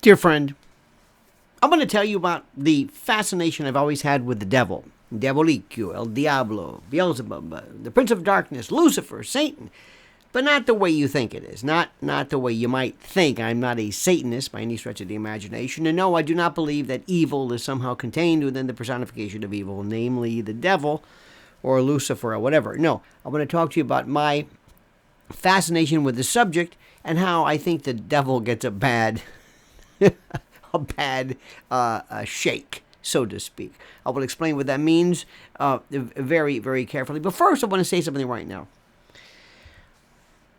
Dear friend, I'm going to tell you about the fascination I've always had with the devil. Diabolico, El Diablo, Beelzebub, the Prince of Darkness, Lucifer, Satan. But not the way you think it is. Not the way you might think. I'm not a Satanist by any stretch of the imagination. And no, I do not believe that evil is somehow contained within the personification of evil, namely the devil or Lucifer or whatever. No, I want to talk to you about my fascination with the subject and how I think the devil gets a bad shake, so to speak. I will explain what that means very, very carefully. But first, I want to say something right now.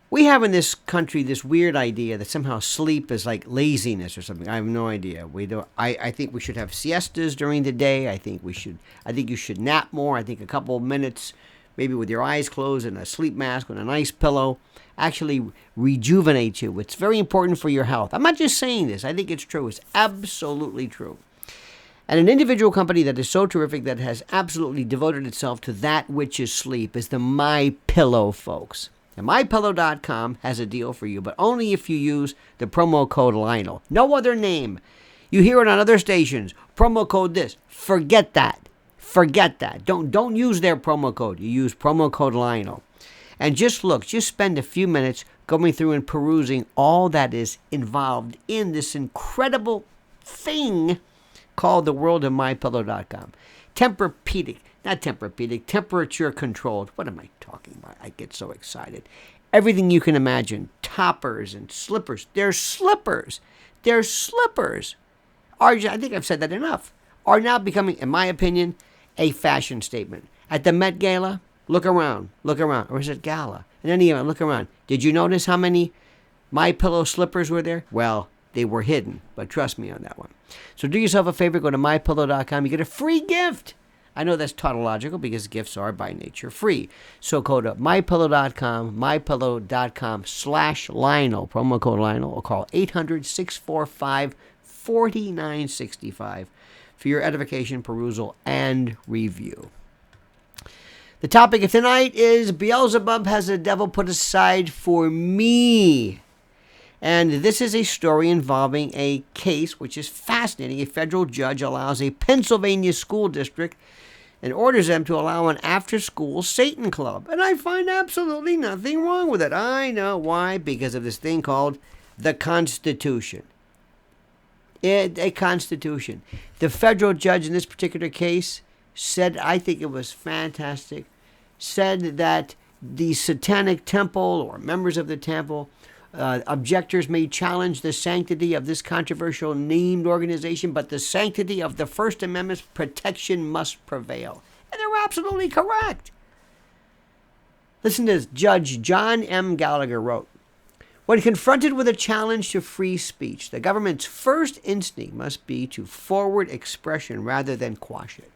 We have in this country this weird idea that somehow sleep is like laziness or something. I have no idea. We don't. I think we should have siestas during the day. I think you should nap more. I think a couple of minutes, maybe with your eyes closed and a sleep mask and a nice pillow, actually rejuvenates you. It's very important for your health. I'm not just saying this. I think it's true. It's absolutely true. And an individual company that is so terrific that has absolutely devoted itself to that which is sleep is the MyPillow folks. And MyPillow.com has a deal for you, but only if you use the promo code Lionel. No other name. You hear it on other stations. Promo code this. Forget that. Forget that. Don't use their promo code. You use promo code Lionel. And just spend a few minutes going through and perusing all that is involved in this incredible thing called the world of MyPillow.com. Temperature controlled. What am I talking about? I get so excited. Everything you can imagine. Toppers and slippers. They're slippers. I think I've said that enough. Are now becoming, in my opinion, a fashion statement. At the Met Gala, look around. Or is it Gala? In any event, look around. Did you notice how many MyPillow slippers were there? Well, they were hidden, but trust me on that one. So do yourself a favor, go to MyPillow.com. You get a free gift. I know that's tautological because gifts are by nature free. So go to MyPillow.com, MyPillow.com/Lionel, promo code Lionel, or call 800-645-4965 for your edification, perusal, and review. The topic of tonight is Beelzebub has the devil put aside for me. And this is a story involving a case which is fascinating. A federal judge allows a Pennsylvania school district and orders them to allow an after-school Satan club. And I find absolutely nothing wrong with it. I know why. Because of this thing called the Constitution. A Constitution. The federal judge in this particular case said, I think it was fantastic, said that the Satanic Temple or members of the temple, objectors may challenge the sanctity of this controversial named organization, but the sanctity of the First Amendment's protection must prevail. And they're absolutely correct. Listen to this. Judge John M. Gallagher wrote, when confronted with a challenge to free speech, the government's first instinct must be to forward expression rather than quash it,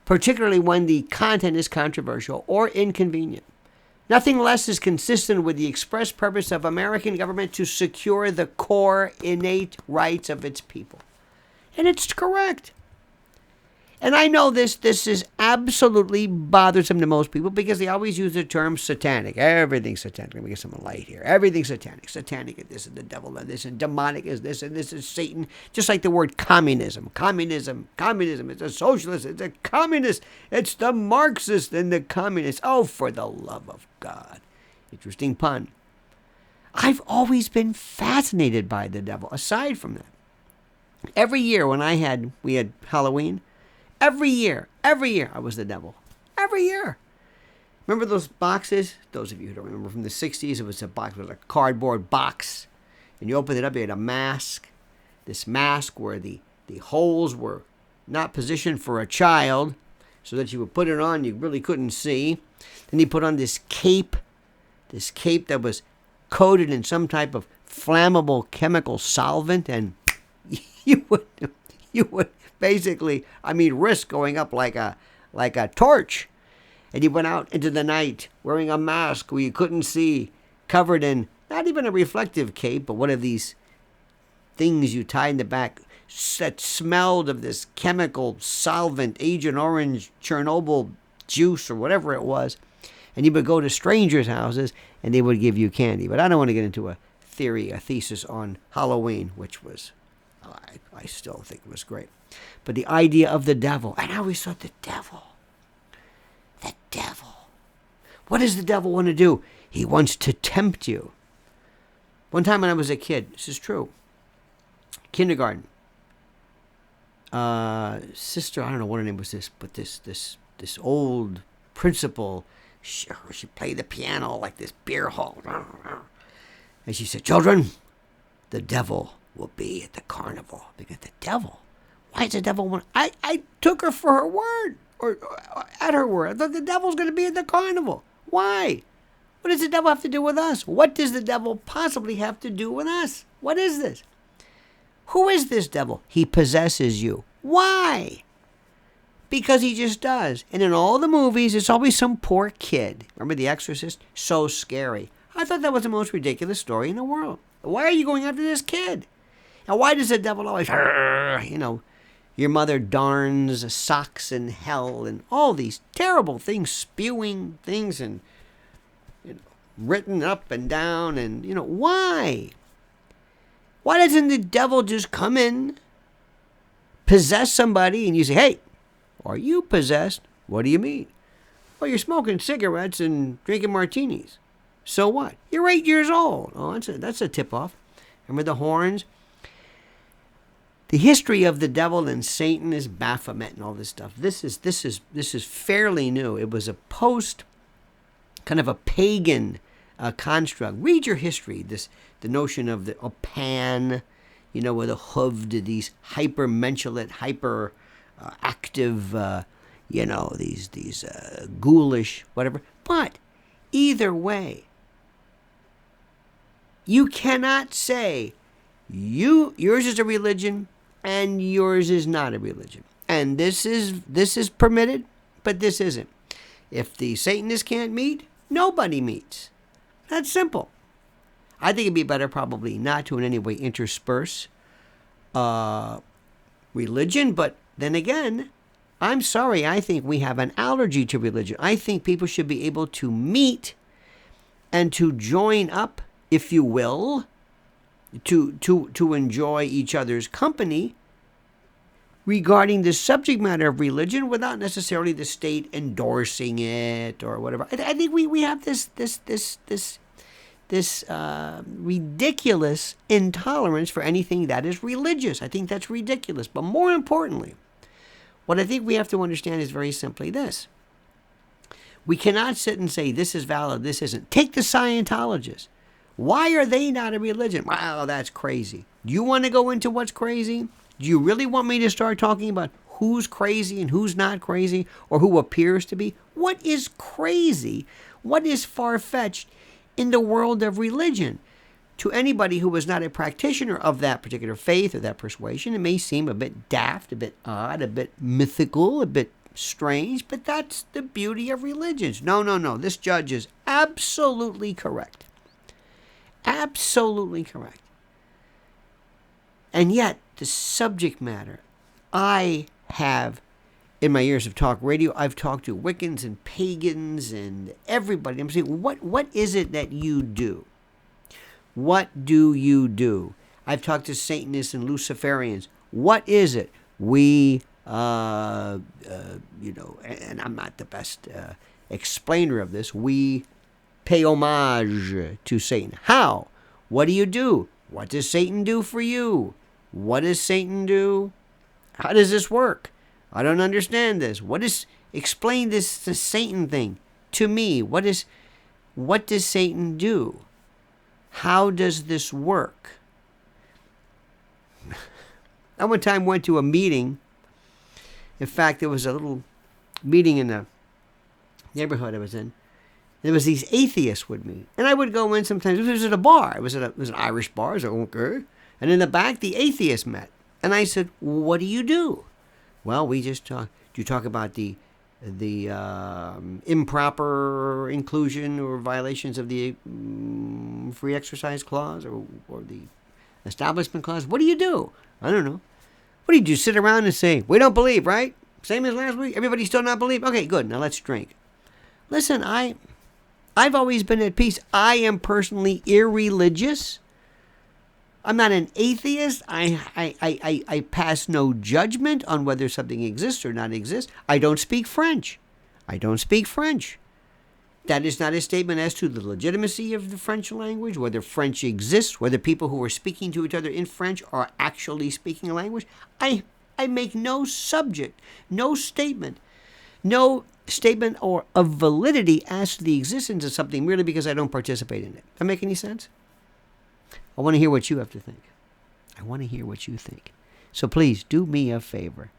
particularly when the content is controversial or inconvenient. Nothing less is consistent with the express purpose of American government to secure the core innate rights of its people. And it's correct. And I know this is absolutely bothersome to most people because they always use the term satanic. Everything's satanic. Let me get some light here. Everything's satanic. Satanic is this and the devil is this and demonic is this and this is Satan. Just like the word communism. Communism. It's a socialist. It's a communist. It's the Marxist and the communist. Oh, for the love of God. Interesting pun. I've always been fascinated by the devil. Aside from that, every year when we had Halloween, Every year, I was the devil. Every year. Remember those boxes? Those of you who don't remember from the 60s, it was a box with a cardboard box. And you opened it up, you had a mask. This mask where the holes were not positioned for a child, so that you would put it on, you really couldn't see. Then you put on this cape that was coated in some type of flammable chemical solvent, and you would basically, risk going up like a torch. And you went out into the night wearing a mask where you couldn't see, covered in not even a reflective cape, but one of these things you tie in the back that smelled of this chemical solvent, Agent Orange, Chernobyl juice, or whatever it was. And you would go to strangers' houses and they would give you candy. But I don't want to get into a thesis on Halloween, which was I still think it was great. But the idea of the devil, and I always thought the devil. What does the devil want to do? He wants to tempt you. One time when I was a kid, this is true, kindergarten, sister, I don't know what her name was, but this old principal, she played the piano like this beer hall. And she said, children, the devil will be at the carnival. Because the devil? Why is the devil? I took her for her word, or at her word. I thought the devil's going to be at the carnival. Why? What does the devil have to do with us? What does the devil possibly have to do with us? What is this? Who is this devil? He possesses you. Why? Because he just does. And in all the movies, it's always some poor kid. Remember The Exorcist? So scary. I thought that was the most ridiculous story in the world. Why are you going after this kid? And why does the devil always, your mother darns socks in hell and all these terrible things, spewing things and, written up and down and, why? Why doesn't the devil just come in, possess somebody, and you say, hey, are you possessed? What do you mean? Well, you're smoking cigarettes and drinking martinis. So what? You're 8 years old. Oh, that's a tip-off. Remember the horns? The history of the devil and Satan is Baphomet and all this stuff. This is fairly new. It was a kind of a pagan construct. Read your history. The notion of the Pan, with a hooved, these hypermenschulate, hyper active, these ghoulish, whatever. But either way, you cannot say yours is a religion and yours is not a religion. And this is permitted, but this isn't. If the Satanists can't meet, nobody meets. That's simple. I think it'd be better probably not to in any way intersperse religion, but then again, I'm sorry, I think we have an allergy to religion. I think people should be able to meet and to join up, if you will, to enjoy each other's company regarding the subject matter of religion without necessarily the state endorsing it or whatever. I think we have this ridiculous intolerance for anything that is religious. I think that's ridiculous. But more importantly, what I think we have to understand is very simply this. We cannot sit and say this is valid, this isn't. Take the Scientologists. Why are they not a religion? Wow, that's crazy. Do you want to go into what's crazy? Do you really want me to start talking about who's crazy and who's not crazy or who appears to be? What is crazy? What is far-fetched in the world of religion? To anybody who is not a practitioner of that particular faith or that persuasion, it may seem a bit daft, a bit odd, a bit mythical, a bit strange, but that's the beauty of religions. No. This judge is absolutely correct. Absolutely correct. And yet, the subject matter, I have, in my years of talk radio, I've talked to Wiccans and pagans and everybody. I'm saying, what is it that you do? What do you do? I've talked to Satanists and Luciferians. What is it? We, and I'm not the best explainer of this, we pay homage to Satan. How? What do you do? What does Satan do for you? What does Satan do? How does this work? I don't understand this. Explain this Satan thing to me. What does Satan do? How does this work? I one time went to a meeting. In fact, there was a little meeting in the neighborhood I was in. There was these atheists with me. And I would go in sometimes. It was at a bar. It was an Irish bar. I was like, okay. And in the back, the atheists met. And I said, what do you do? Well, we just talk. Do you talk about the improper inclusion or violations of the free exercise clause or the establishment clause? What do you do? I don't know. What do you do? Sit around and say, we don't believe, right? Same as last week? Everybody still not believe? Okay, good. Now let's drink. Listen, I've always been at peace. I am personally irreligious. I'm not an atheist. I pass no judgment on whether something exists or not exists. I don't speak French. I don't speak French. That is not a statement as to the legitimacy of the French language, whether French exists, whether people who are speaking to each other in French are actually speaking a language. I make no subject, no statement or of validity as to the existence of something merely because I don't participate in it. Does that make any sense? I want to hear what you have to think. I want to hear what you think. So please do me a favor.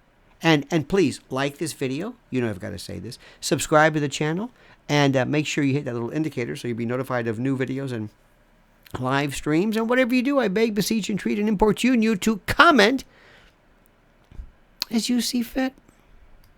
And please like this video. You know I've got to say this. Subscribe to the channel. And make sure you hit that little indicator so you'll be notified of new videos and live streams. And whatever you do, I beg, beseech, entreat, and importune you to comment as you see fit.